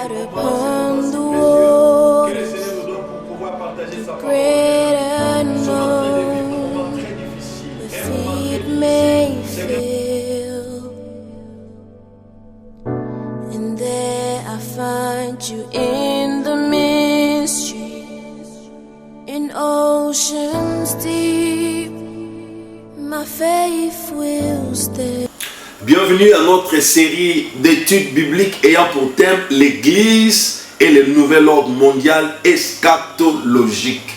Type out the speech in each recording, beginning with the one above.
out upon the waters, the great unknown, the feet may fail, and there I find you in the mystery, in oceans deep, my faith will stay. Bienvenue à notre série d'études bibliques ayant pour thème l'Église et le nouvel ordre mondial eschatologique.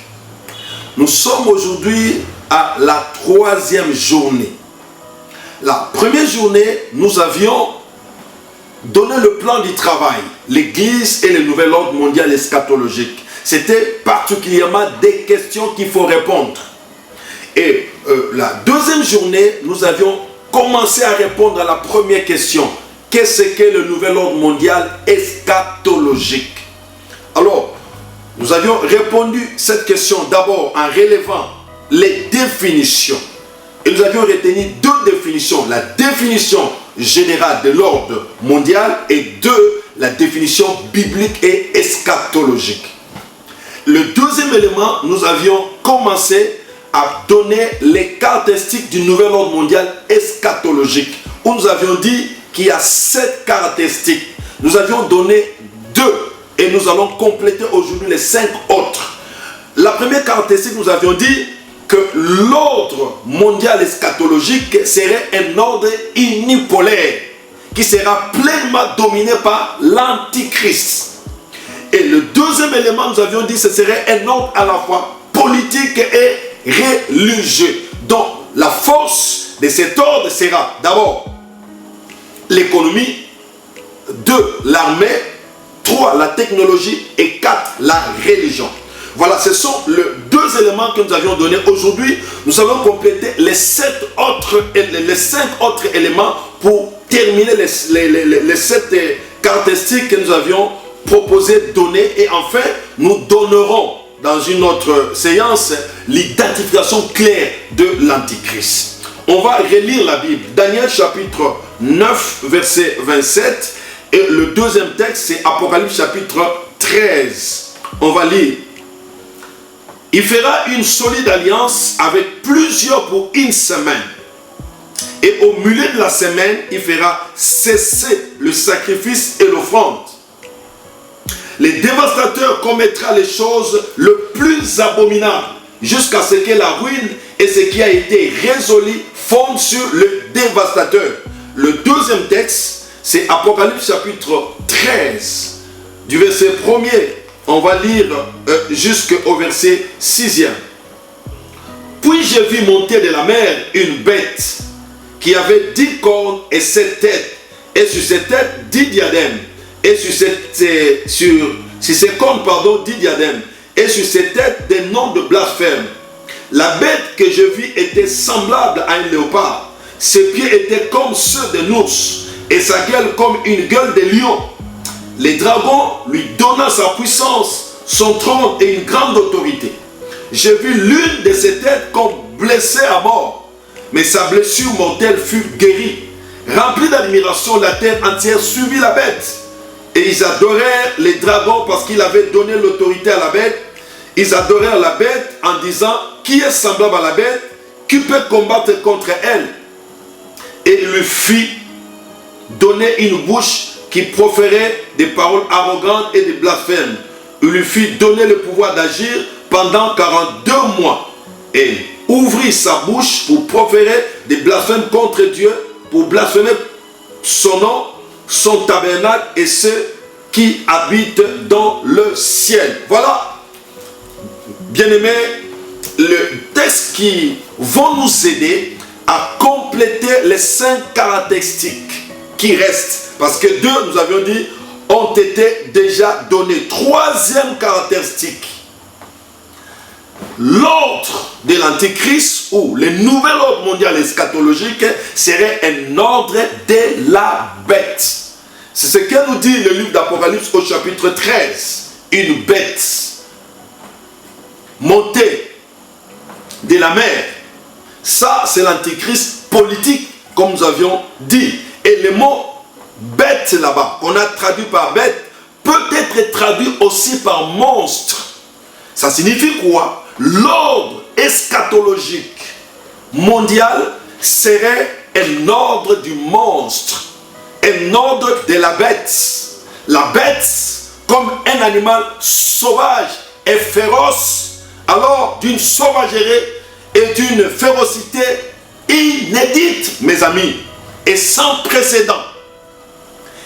Nous sommes aujourd'hui à la 3e journée. La première journée, nous avions donné le plan du travail, l'Église et le nouvel ordre mondial eschatologique. C'était particulièrement des questions qu'il faut répondre. Et la deuxième journée, nous avions commencé à répondre à la première question. Qu'est-ce qu'est le nouvel ordre mondial eschatologique? Alors, nous avions répondu cette question d'abord en relevant les définitions. Et nous avions retenu deux définitions. La définition générale de l'ordre mondial et la définition biblique et eschatologique. Le deuxième élément, nous avions commencé à donner les caractéristiques du nouvel ordre mondial eschatologique, où nous avions dit qu'il y a 7 caractéristiques. Nous avions donné 2 et nous allons compléter aujourd'hui les 5 autres. La première caractéristique, nous avions dit que l'ordre mondial eschatologique serait un ordre unipolaire qui sera pleinement dominé par l'Antichrist. Et le deuxième élément, nous avions dit que ce serait un ordre à la fois politique et religieux. Donc la force de cet ordre sera d'abord l'économie, 2 l'armée, 3 la technologie et 4 la religion. Voilà, ce sont les 2 éléments que nous avions donnés. Aujourd'hui, nous allons compléter les 5 autres éléments pour terminer les 7 caractéristiques que nous avions proposé, donner, et enfin nous donnerons dans une autre séance l'identification claire de l'Antichrist. On va relire la Bible. Daniel chapitre 9 verset 27 et le deuxième texte c'est Apocalypse chapitre 13. On va lire. Il fera une solide alliance avec plusieurs pour une semaine. Et au milieu de la semaine, il fera cesser le sacrifice et l'offrande. Les dévastateurs commettra les choses le plus abominables jusqu'à ce que la ruine et ce qui a été résolu fondent sur le dévastateur. Le deuxième texte, c'est Apocalypse chapitre 13. Du verset 1er, on va lire jusqu'au verset 6e. Puis je vis monter de la mer une bête qui avait 10 cornes et 7 têtes, et sur ses têtes 10 diadèmes. Et sur ses cornes, 10 diadèmes, et sur ses têtes des noms de blasphème. La bête que je vis était semblable à un léopard. Ses pieds étaient comme ceux d'un ours, et sa gueule comme une gueule de lion. Les dragons lui donnant sa puissance, son trône et une grande autorité. Je vis l'une de ses têtes comme blessée à mort, mais sa blessure mortelle fut guérie. Remplie d'admiration, la terre entière suivit la bête. Et ils adorèrent les dragons parce qu'il avait donné l'autorité à la bête. Ils adorèrent la bête en disant, qui est semblable à la bête? Qui peut combattre contre elle? Et il lui fit donner une bouche qui proférait des paroles arrogantes et des blasphèmes. Il lui fit donner le pouvoir d'agir pendant 42 mois. Et ouvrit sa bouche pour proférer des blasphèmes contre Dieu, pour blasphémer son nom, son tabernacle et ceux qui habitent dans le ciel. Voilà, bien-aimés, le texte qui vont nous aider à compléter les 5 caractéristiques qui restent. Parce que 2, nous avions dit, ont été déjà donnés. 3e caractéristique. L'ordre de l'Antichrist ou le nouvel ordre mondial eschatologique serait un ordre de la bête. C'est ce que nous dit le livre d'Apocalypse au chapitre 13. Une bête montée de la mer. Ça, c'est l'Antichrist politique, comme nous avions dit. Et le mot bête là-bas, qu'on a traduit par bête, peut être traduit aussi par monstre. Ça signifie quoi? L'ordre eschatologique mondial serait un ordre du monstre, un ordre de la bête. La bête, comme un animal sauvage et féroce, alors d'une sauvagerie et d'une férocité inédite, mes amis, et sans précédent.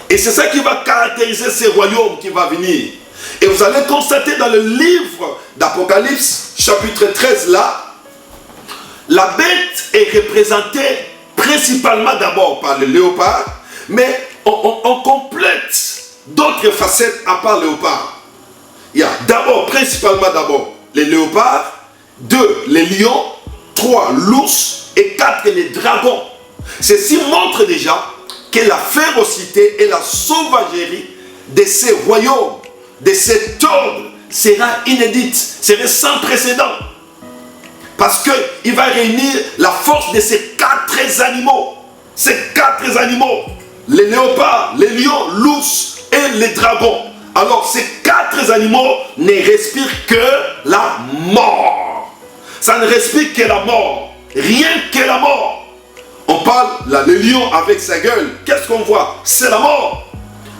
Et c'est ça qui va caractériser ce royaume qui va venir. Et vous allez constater dans le livre d'Apocalypse, chapitre 13, là, la bête est représentée principalement d'abord par le léopard, mais on complète d'autres facettes à part le léopard. Il y a d'abord, principalement d'abord, les léopards, 2, les lions, 3, l'ours et 4, les dragons. Ceci montre déjà que la férocité et la sauvagerie de ces royaumes, de cet ordre, sera inédite, sera sans précédent. Parce qu'il va réunir la force de ces 4 animaux. Ces 4 animaux, les léopards, les lions, l'ours et les dragons. Alors ces 4 animaux ne respirent que la mort. Ça ne respire que la mort. Rien que la mort. On parle, là, le lion avec sa gueule, qu'est-ce qu'on voit? C'est la mort.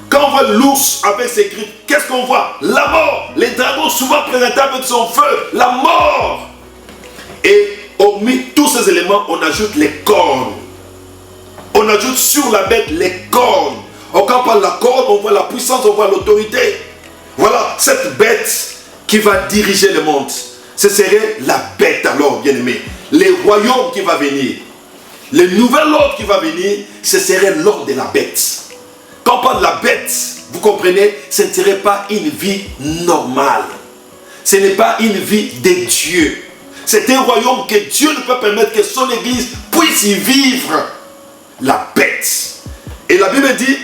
Quand on voit l'ours avec ses griffes, qu'est-ce qu'on voit? La mort. Les dragons souvent présentés avec son feu, la mort. Et hormis tous ces éléments, on ajoute les cornes. On ajoute sur la bête les cornes. Quand on parle de la corne, on voit la puissance, on voit l'autorité. Voilà, cette bête qui va diriger le monde. Ce serait la bête alors, bien aimé. Les royaumes qui vont venir. Le nouvel ordre qui va venir, ce serait l'ordre de la bête. Quand on parle de la bête, vous comprenez, ce ne serait pas une vie normale. Ce n'est pas une vie de Dieu. C'est un royaume que Dieu ne peut permettre que son église puisse y vivre. La bête. Et la Bible dit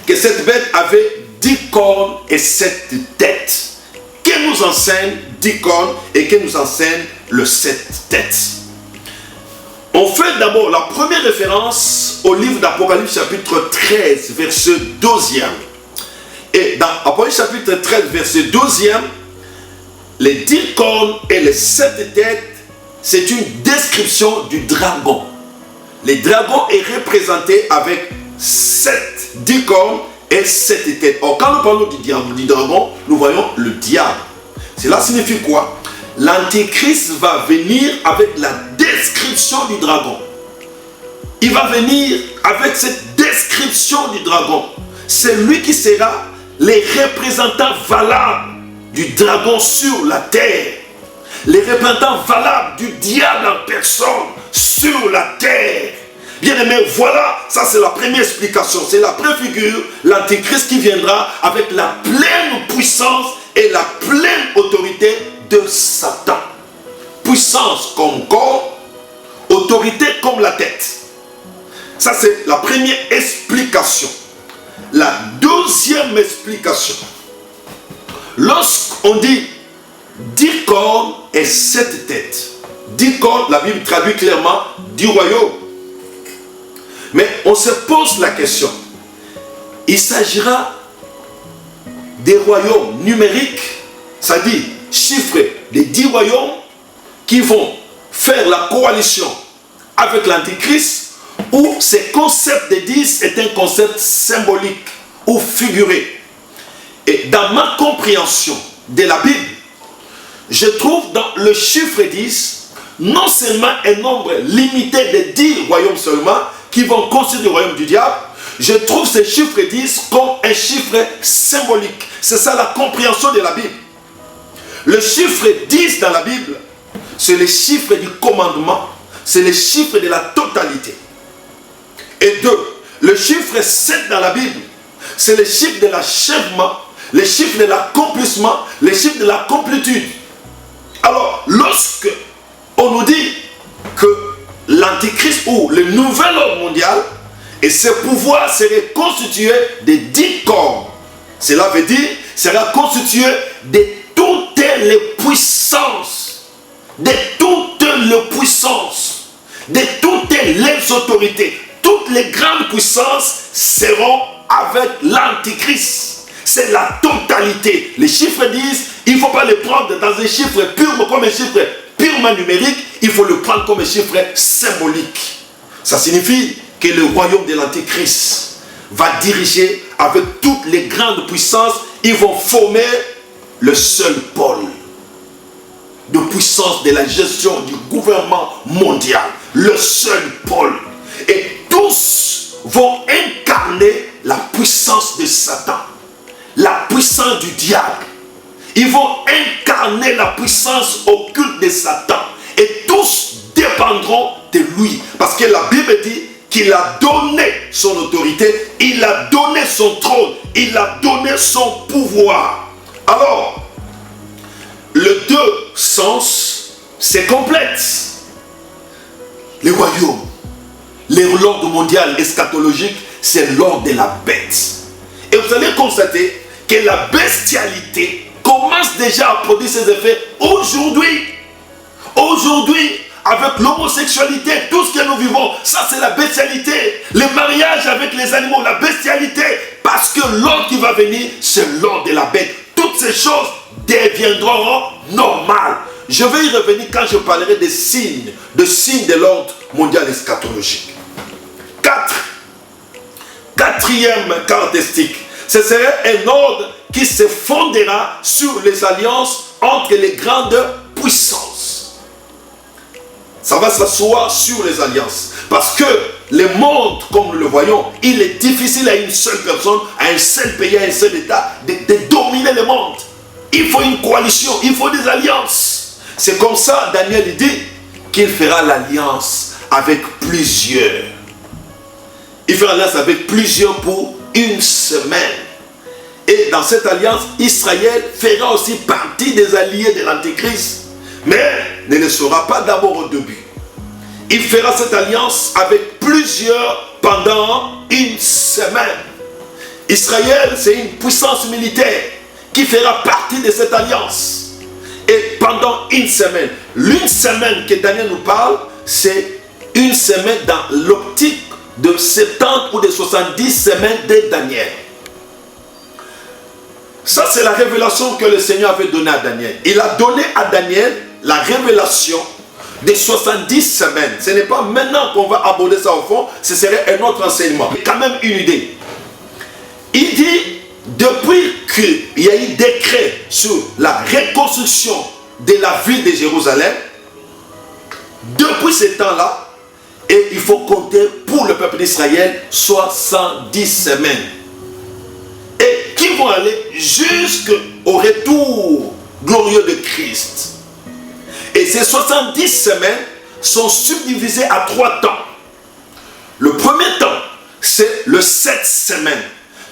que cette bête avait 10 cornes et 7 têtes. Que nous enseigne 10 cornes et que nous enseigne le 7 têtes. On fait d'abord la première référence au livre d'Apocalypse chapitre 13, verset 12e. Et dans Apocalypse chapitre 13, verset 12e, les 10 cornes et les 7 têtes, c'est une description du dragon. Le dragon est représenté avec 10 cornes et 7 têtes. Or, quand nous parlons du dragon, nous voyons le diable. Cela signifie quoi? L'antéchrist va venir avec la description du dragon. Il va venir avec cette description du dragon. C'est lui qui sera les représentants valables du dragon sur la terre. Les représentants valables du diable en personne sur la terre. Bien aimé, voilà, ça c'est la première explication. C'est la préfigure, l'antéchrist qui viendra avec la pleine puissance et la pleine autorité de Satan. Puissance comme corps, autorité comme la tête. Ça c'est la première explication. La deuxième explication. Lorsqu'on dit 10 cornes et 7 têtes. 10 cornes, la Bible traduit clairement du royaume. Mais on se pose la question. Il s'agira des royaumes numériques, c'est-à-dire chiffrés, des 10 royaumes qui vont faire la coalition avec l'Antichrist, ou ce concept de 10 est un concept symbolique ou figuré. Et dans ma compréhension de la Bible, je trouve dans le chiffre 10 non seulement un nombre limité de 10 royaumes seulement qui vont constituer le royaume du diable, je trouve ce chiffre 10 comme un chiffre symbolique. C'est ça la compréhension de la Bible. Le chiffre 10 dans la Bible, c'est le chiffre du commandement, c'est le chiffre de la totalité. Et 2, le chiffre 7 dans la Bible, c'est le chiffre de l'achèvement, le chiffre de l'accomplissement, le chiffre de la complétude. Alors, lorsque on nous dit que l'Antichrist ou le nouvel ordre mondial et ses pouvoirs seraient constitués de 10 corps, cela veut dire sera constitué de toutes les puissances, de toutes les puissances, de toutes les autorités. Toutes les grandes puissances seront avec l'Antichrist. c'est la totalité. Les chiffres disent, il ne faut pas les prendre dans un chiffre purement comme un chiffre purement numérique, il faut le prendre comme un chiffre symbolique. Ça signifie que le royaume de l'Antéchrist va diriger avec toutes les grandes puissances, ils vont former le seul pôle de puissance de la gestion du gouvernement mondial, le seul pôle. Et tous vont incarner la puissance de Satan, la puissance du diable. Ils vont incarner la puissance occulte de Satan. Et tous dépendront de lui. Parce que la Bible dit qu'il a donné son autorité, il a donné son trône, il a donné son pouvoir. Alors, le deux sens, c'est complète. Les royaumes, l'ordre mondial eschatologique, c'est l'ordre de la bête. Et vous allez constater que la bestialité commence déjà à produire ses effets aujourd'hui. Aujourd'hui, avec l'homosexualité, tout ce que nous vivons, ça c'est la bestialité. Les mariages avec les animaux, la bestialité. Parce que l'ordre qui va venir, c'est l'ordre de la bête. Toutes ces choses deviendront normales. Je vais y revenir quand je parlerai des signes, de l'ordre mondial eschatologique. Quatrième caractéristique, ce serait un ordre qui se fondera sur les alliances entre les grandes puissances. Ça va s'asseoir sur les alliances. Parce que le monde, comme nous le voyons, il est difficile à une seule personne, à un seul pays, à un seul État, de dominer le monde. Il faut une coalition, il faut des alliances. C'est comme ça, Daniel dit qu'il fera l'alliance avec plusieurs. Il fera l'alliance avec plusieurs pour une semaine. Et dans cette alliance, Israël fera aussi partie des alliés de l'Antéchrist. Mais ne le sera pas d'abord au début. Il fera cette alliance avec plusieurs pendant une semaine. Israël, c'est une puissance militaire qui fera partie de cette alliance. Et pendant une semaine, l'une semaine que Daniel nous parle, c'est une semaine dans l'optique de 70 ou de 70 semaines de Daniel. Ça, c'est la révélation que le Seigneur avait donnée à Daniel. Il a donné à Daniel la révélation des 70 semaines. Ce n'est pas maintenant qu'on va aborder ça au fond, ce serait un autre enseignement. Mais quand même une idée. Il dit, depuis qu'il y a eu décret sur la reconstruction de la ville de Jérusalem, depuis ce temps-là, et il faut compter pour le peuple d'Israël 70 semaines. Et qui vont aller jusqu'au retour glorieux de Christ. Et ces 70 semaines sont subdivisées à 3 temps. Le premier temps, c'est le 7 semaines.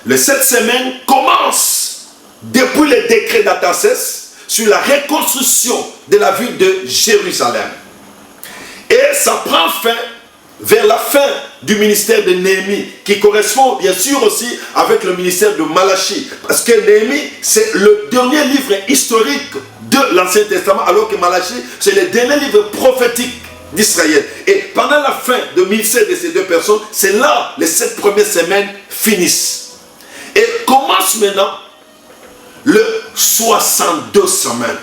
Le 7 semaines commence depuis le décret d'Artaxerxès sur la reconstruction de la ville de Jérusalem. Et ça prend fin vers la fin du ministère de Néhémie, qui correspond bien sûr aussi avec le ministère de Malachie. Parce que Néhémie, c'est le dernier livre historique de l'Ancien Testament, alors que Malachie, c'est le dernier livre prophétique d'Israël. Et pendant la fin de ministère de ces deux personnes, c'est là les 7 premières semaines finissent. Et commence maintenant le 62 semaines,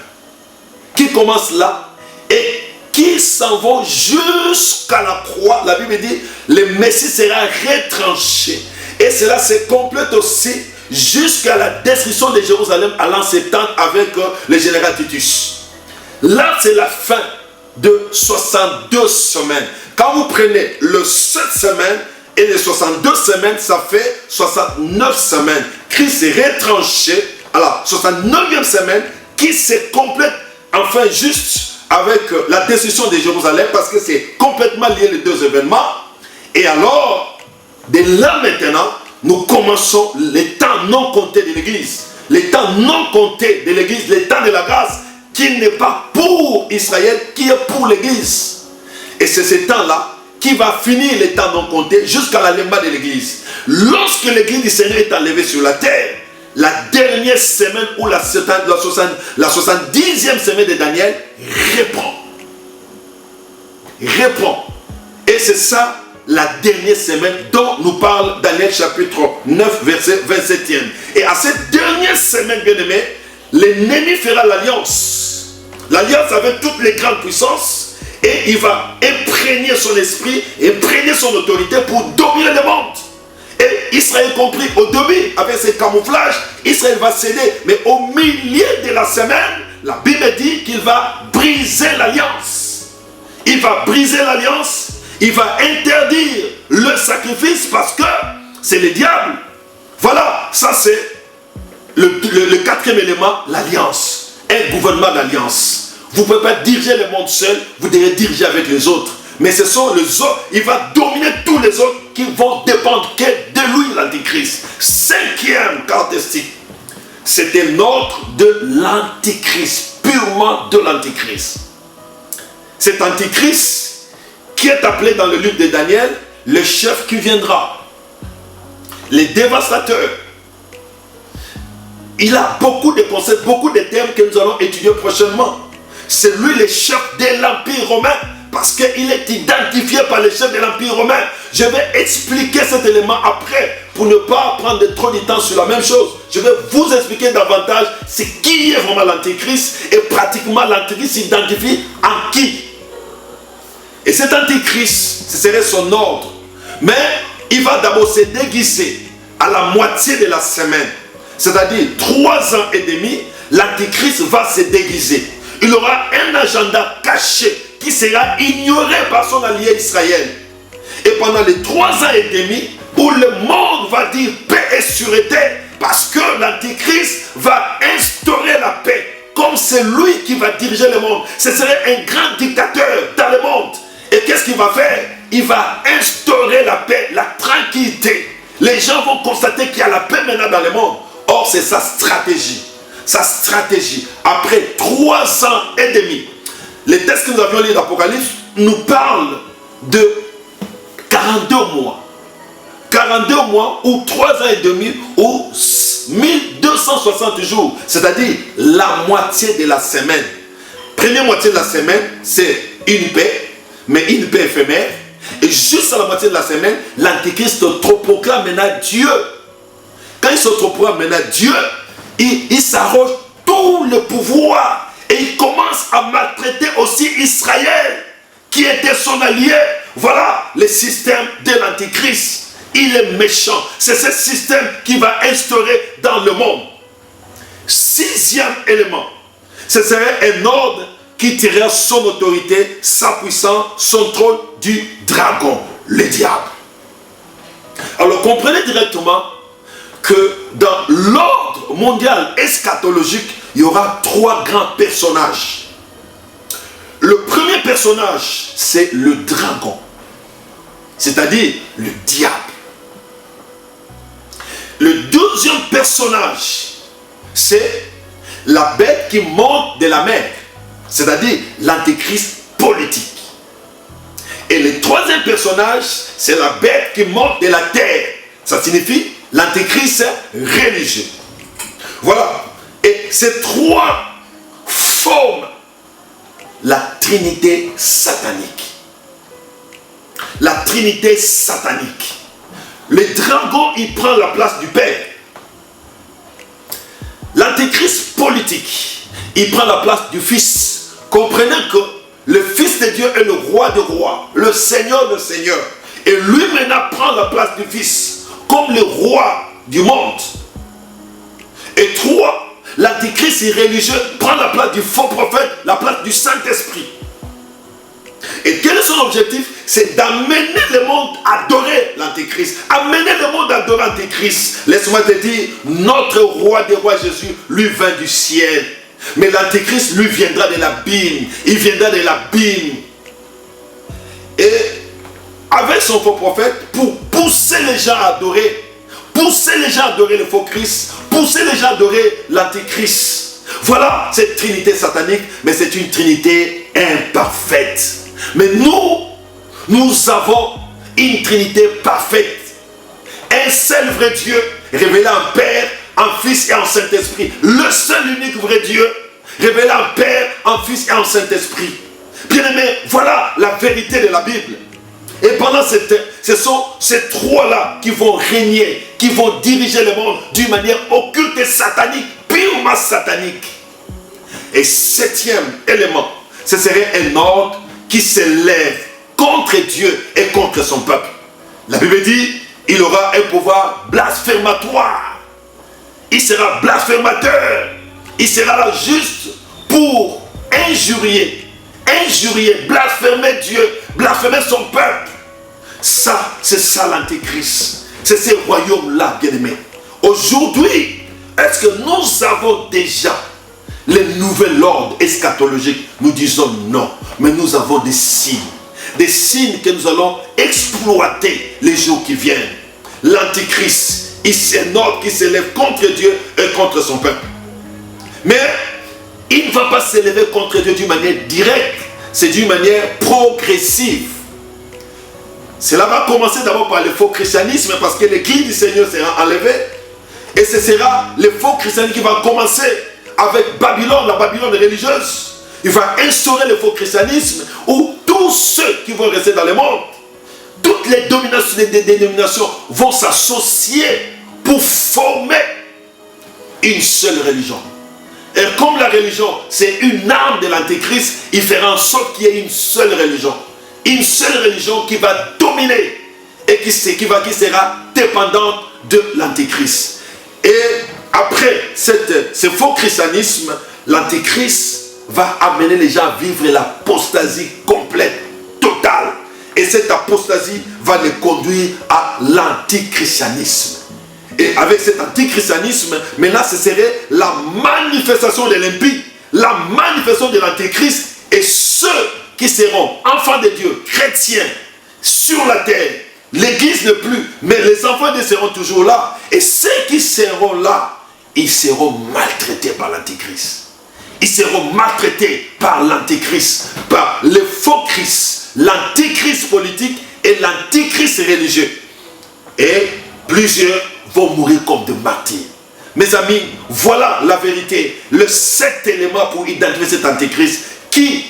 qui commence là, et qui s'en vont jusqu'à la croix. La Bible dit, le Messie sera retranché. Et cela se complète aussi jusqu'à la destruction de Jérusalem à l'an 70 avec le général Titus. Là, c'est la fin de 62 semaines. Quand vous prenez le 7 semaines et les 62 semaines, ça fait 69 semaines. Christ est retranché à la 69e semaine qui se complète enfin juste avec la destruction de Jérusalem, parce que c'est complètement lié les deux événements. Et alors, de là maintenant, nous commençons les temps non comptés de l'Église. Les temps non comptés de l'Église, les temps de la grâce, qui n'est pas pour Israël, qui est pour l'Église. Et c'est ce temps-là qui va finir les temps non comptés jusqu'à l'enlèvement de l'Église. Lorsque l'Église du Seigneur est enlevée sur la terre, la dernière semaine ou la 70e semaine de Daniel répond. Et c'est ça la dernière semaine dont nous parle Daniel chapitre 9 verset 27e. Et à cette dernière dernière semaine, bien aimé, l'ennemi fera l'alliance. L'alliance avec toutes les grandes puissances. Et il va imprégner son esprit, imprégner son autorité pour dominer le monde. Et Israël compris au début, avec ses camouflages, Israël va céder. Mais au milieu de la semaine, la Bible dit qu'il va briser l'alliance. Il va briser l'alliance. Il va interdire le sacrifice parce que c'est le diable. Voilà, ça c'est le quatrième élément, l'alliance. Un gouvernement d'alliance. Vous ne pouvez pas diriger le monde seul, vous devez diriger avec les autres. Mais ce sont les autres, il va dominer tous les autres qui vont dépendre que de lui, l'Antichrist. Cinquième caractéristique, c'est un ordre de l'Antichrist, purement de l'Antichrist. Cet Antichrist qui est appelé dans le livre de Daniel, le chef qui viendra, les dévastateurs. Il a beaucoup de concepts, beaucoup de termes que nous allons étudier prochainement. C'est lui le chef de l'Empire romain parce qu'il est identifié par le chef de l'Empire romain. Je vais expliquer cet élément après pour ne pas prendre trop de temps sur la même chose. Je vais vous expliquer davantage ce qui est vraiment l'Antichrist et pratiquement l'Antichrist s'identifie en qui. Et cet Antichrist, ce serait son ordre. Mais il va d'abord se déguiser à la moitié de la semaine. C'est-à-dire 3 ans et demi, l'Antichrist va se déguiser. Il aura un agenda caché qui sera ignoré par son allié Israël. Et pendant les 3 ans et demi, où le monde va dire paix et sûreté, parce que l'Antichrist va instaurer la paix, comme c'est lui qui va diriger le monde. Ce serait un grand dictateur dans le monde. Et qu'est-ce qu'il va faire? Il va instaurer la paix, la tranquillité. Les gens vont constater qu'il y a la paix maintenant dans le monde. Or, c'est sa stratégie. Sa stratégie. Après 3 ans et demi, les textes que nous avions lus d'Apocalypse nous parlent de 42 mois. 42 mois ou 3 ans et demi ou 1260 jours. C'est-à-dire la moitié de la semaine. Première moitié de la semaine, c'est une paix, mais une paix éphémère. Et juste à la moitié de la semaine, l'Antichrist proclame maintenant Dieu. Quand il se proclame maintenant Dieu, il s'arroge tout le pouvoir et il commence à maltraiter aussi Israël qui était son allié. Voilà le système de l'Antichrist. Il est méchant. C'est ce système qui va instaurer dans le monde. 6e élément, ce serait un ordre qui tirerait son autorité, sa puissance, son trône du dragon, le diable. Alors comprenez directement que dans l'ordre mondial eschatologique, il y aura 3 grands personnages. Le premier personnage, c'est le dragon, c'est-à-dire le diable. Le deuxième personnage, c'est la bête qui monte de la mer, c'est-à-dire l'antéchrist politique. Et le troisième personnage, c'est la bête qui monte de la terre. Ça signifie l'antéchrist religieux. Voilà. Et ces 3 forment la trinité satanique. La trinité satanique. Le dragon, il prend la place du Père. L'antéchrist politique, il prend la place du Fils. Comprenez que le Fils de Dieu est le roi des rois, le Seigneur des seigneurs. Et lui maintenant prend la place du Fils, comme le roi du monde. Et 3, l'antéchrist religieux prend la place du faux prophète, la place du Saint-Esprit. Et quel est son objectif? C'est d'amener le monde à adorer l'antéchrist. Amener le monde à adorer l'antéchrist. Laisse-moi te dire, notre roi des rois Jésus, lui vient du ciel. Mais l'antéchrist, lui, viendra de l'abîme. Il viendra de l'abîme. Et avec son faux prophète, pour pousser les gens à adorer, pousser les gens à adorer le faux Christ, pousser les gens à adorer l'antéchrist. Voilà cette trinité satanique, mais c'est une trinité imparfaite. Mais nous avons une trinité parfaite. Un seul vrai Dieu, révélé en Père, en Fils et en Saint-Esprit. Le seul unique vrai Dieu, révélé en Père, en Fils et en Saint-Esprit. Bien-aimés, voilà la vérité de la Bible. Et pendant ce sont ces trois-là qui vont régner, qui vont diriger le monde d'une manière occulte et satanique, purement satanique. Et septième élément, ce serait un ordre qui s'élève contre Dieu et contre son peuple. La Bible dit, il aura un pouvoir blasphématoire. Il sera blasphémateur. Il sera là juste pour injurier, blasphémer Dieu, blasphémer son peuple. Ça, c'est ça l'antéchrist. C'est ces royaumes-là, bien-aimés. Aujourd'hui, est-ce que nous avons déjà le nouvel ordre eschatologique? Nous disons non, mais nous avons des signes que nous allons exploiter les jours qui viennent. L'antéchrist, c'est un ordre qui s'élève contre Dieu et contre son peuple. Mais il ne va pas s'élever contre Dieu d'une manière directe, c'est d'une manière progressive. Cela va commencer d'abord par le faux christianisme, parce que l'église du Seigneur sera enlevée. Et ce sera le faux christianisme qui va commencer avec Babylone, la Babylone religieuse. Il va instaurer le faux christianisme où tous ceux qui vont rester dans le monde, toutes les dénominations vont s'associer pour former une seule religion. Et comme la religion, c'est une arme de l'antéchrist, il fera en sorte qu'il y ait une seule religion. Une seule religion qui va dominer et qui sera dépendante de l'antéchrist. Et après ce faux christianisme, l'antéchrist va amener les gens à vivre l'apostasie complète, totale. Et cette apostasie va les conduire à l'antichristianisme. Et avec cet antichristianisme, maintenant ce serait la manifestation de l'impie, la manifestation de l'antéchrist. Et ceux qui seront enfants de Dieu, chrétiens, sur la terre, l'église ne plus, mais les enfants de Dieu seront toujours là. Et ceux qui seront là, ils seront maltraités par l'antéchrist. Ils seront maltraités par l'antéchrist, par le faux Christ, l'antéchrist politique et l'antéchrist religieux. Et plusieurs vont mourir comme des martyrs. Mes amis, voilà la vérité. Le 7 élément pour identifier cet antéchrist qui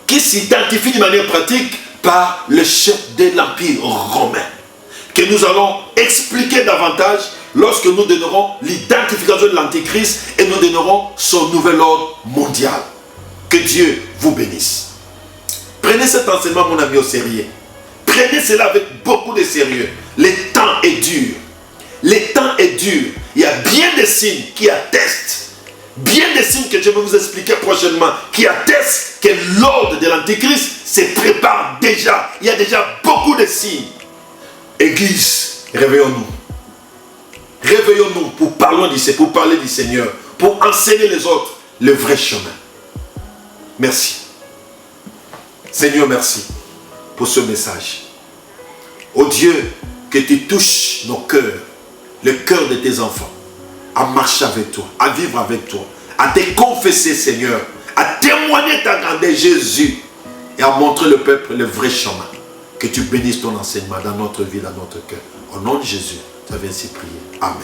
s'identifie de manière pratique par le chef de l'Empire romain, que nous allons expliquer davantage lorsque nous donnerons l'identification de l'antéchrist et nous donnerons son nouvel ordre mondial. Que Dieu vous bénisse. Prenez cet enseignement, mon ami, au sérieux. Prenez cela avec beaucoup de sérieux. Le temps est dur. Le temps est dur. Il y a bien des signes qui attestent, bien des signes que je vais vous expliquer prochainement, qui attestent que l'ordre de l'antéchrist se prépare déjà. Il y a déjà beaucoup de signes. Église, réveillons-nous. Réveillons-nous pour parler du Seigneur, pour enseigner les autres le vrai chemin. Merci. Seigneur, merci pour ce message. Oh Dieu, que tu touches nos cœurs, le cœur de tes enfants, à marcher avec toi, à vivre avec toi, à te confesser, Seigneur, à témoigner ta grandeur, Jésus, et à montrer le peuple le vrai chemin. Que tu bénisses ton enseignement dans notre vie, dans notre cœur. Au nom de Jésus, tu avais ainsi prié. Amen.